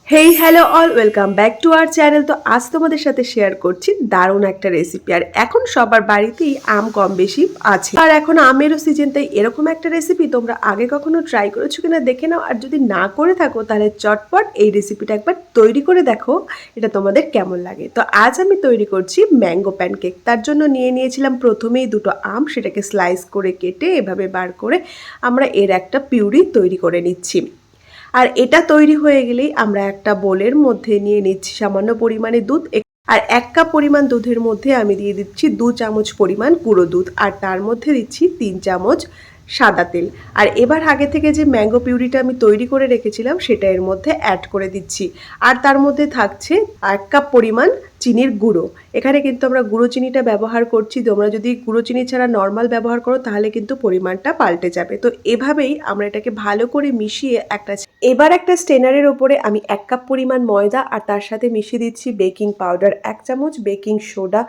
Hey hello all welcome back to our channel. তো আজ তোমাদের সাথে শেয়ার করছি দারুণ একটা রেসিপি। আর এখন সবার বাড়িতেই আম কম বেশি আছে, আর এখন আমেরও সিজন, তাই এরকম একটা রেসিপি তোমরা আগে কখনো ট্রাই করেছো কিনা দেখে নাও। আর যদি না করে থাকো তাহলে চটপট এই রেসিপিটা একবার তৈরি করে দেখো, এটা তোমাদের কেমন লাগে। তো আজ আমি তৈরি করছি ম্যাঙ্গো প্যানকেক। তার জন্য নিয়েছিলাম প্রথমেই দুটো আম, সেটাকে স্লাইস করে কেটে এভাবে বার করে আমরা এর একটা পিউরি তৈরি করে নিচ্ছি। আর এটা তৈরি হয়ে গেলেই আমরা একটা বোলের মধ্যে নিয়ে নিচ্ছি সামান্য পরিমাণে দুধ। আর 1 কাপ পরিমাণ দুধের মধ্যে আমি দিয়ে দিচ্ছি 2 চামচ পরিমাণ গুঁড়ো দুধ, আর তার মধ্যে দিচ্ছি 3 চামচ সাদা তেল। আর এবার আগে থেকে যে ম্যাঙ্গো পিউরিটা আমি তৈরি করে রেখেছিলাম সেটা এর মধ্যে অ্যাড করে দিচ্ছি। আর তার মধ্যে থাকছে 1 কাপ পরিমাণ চিনির গুঁড়ো। এখানে কিন্তু আমরা গুঁড়ো চিনিটা ব্যবহার করছি, তোমরা যদি গুঁড়ো চিনি ছাড়া নর্মাল ব্যবহার করো তাহলে কিন্তু পরিমাণটা পাল্টে যাবে। তো এভাবেই আমরা এটাকে ভালো করে মিশিয়ে এবার একটা স্টেনারের ওপরে আমি 1 কাপ পরিমাণ ময়দা আর তার সাথে মিশিয়ে দিচ্ছি বেকিং পাউডার 1 চামচ, বেকিং সোডা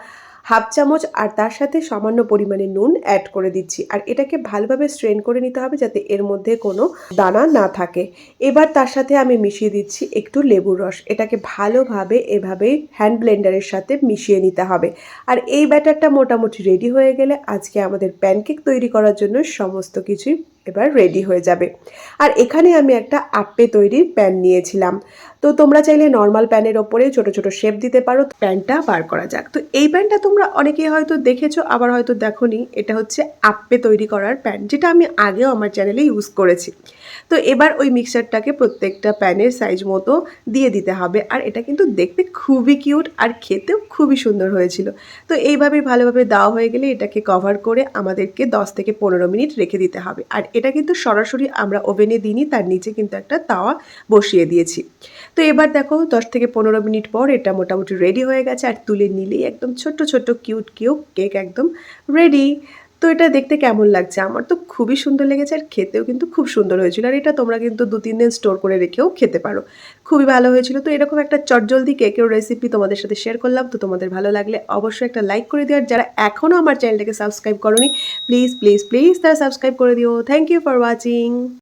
1/2 চামচ, আর তার সাথে সামান্য পরিমাণে নুন অ্যাড করে দিচ্ছি। আর এটাকে ভালোভাবে স্ট্রেন করে নিতে হবে যাতে এর মধ্যে কোনো দানা না থাকে। এবার তার সাথে আমি মিশিয়ে দিচ্ছি একটু লেবুর রস। এটাকে ভালোভাবে এভাবে হ্যান্ড ব্লেন্ডারের সাথে মিশিয়ে নিতে হবে। আর এই ব্যাটারটা মোটামুটি রেডি হয়ে গেলে আজকে আমাদের প্যানকেক তৈরি করার জন্য সমস্ত কিছুই এবার রেডি হয়ে যাবে। আর এখানে আমি একটা আপ্পে তৈরির প্যান নিয়েছিলাম। তো তোমরা চাইলে নর্মাল প্যানের ওপরে ছোট ছোট শেপ দিতে পারো। প্যানটা বার করা যাক। তো এই প্যানটা তোমরা অনেকেই হয়তো দেখেছো, আবার হয়তো দেখোনি। এটা হচ্ছে আপ্পে তৈরি করার প্যান, যেটা আমি আগেও আমার চ্যানেলে ইউজ করেছি। তো এবার ওই মিক্সারটাকে প্রত্যেকটা প্যানের সাইজ মতো দিয়ে দিতে হবে। আর এটা কিন্তু দেখতে খুবই কিউট আর খেতেও খুবই সুন্দর হয়েছিল। তো এইভাবে ভালোভাবে দেওয়া হয়ে গেলে এটাকে কভার করে আমাদেরকে 10 থেকে 15 মিনিট রেখে দিতে হবে। আর এটা কিন্তু সরাসরি আমরা ওভেনে দিইনি, তার নিচে কিন্তু একটা তাওয়া বসিয়ে দিয়েছি। তো এবার দেখো 10 থেকে 15 মিনিট পর এটা মোটামুটি রেডি হয়ে গেছে। আর তুলে নিলেই একদম ছোট্ট ছোট্ট কিউট কিউট কেক একদম রেডি। তো এটা দেখতে কেমন লাগছে? আমার তো খুবই সুন্দর লেগেছে, আর খেতেও কিন্তু খুব সুন্দর হয়েছিল। আর এটা তোমরা কিন্তু 2-3 দিন স্টোর করে রেখেও খেতে পারো। খুবই ভালো হয়েছিল। তো এরকম একটা চটজলদি কেকের রেসিপি তোমাদের সাথে শেয়ার করলাম। তো তোমাদের ভালো লাগলে অবশ্যই একটা লাইক করে দিও। আর যারা এখনও আমার চ্যানেলটাকে সাবস্ক্রাইব করোনি, প্লিজ প্লিজ প্লিজ তারা সাবস্ক্রাইব করে দিও। Thank you for watching.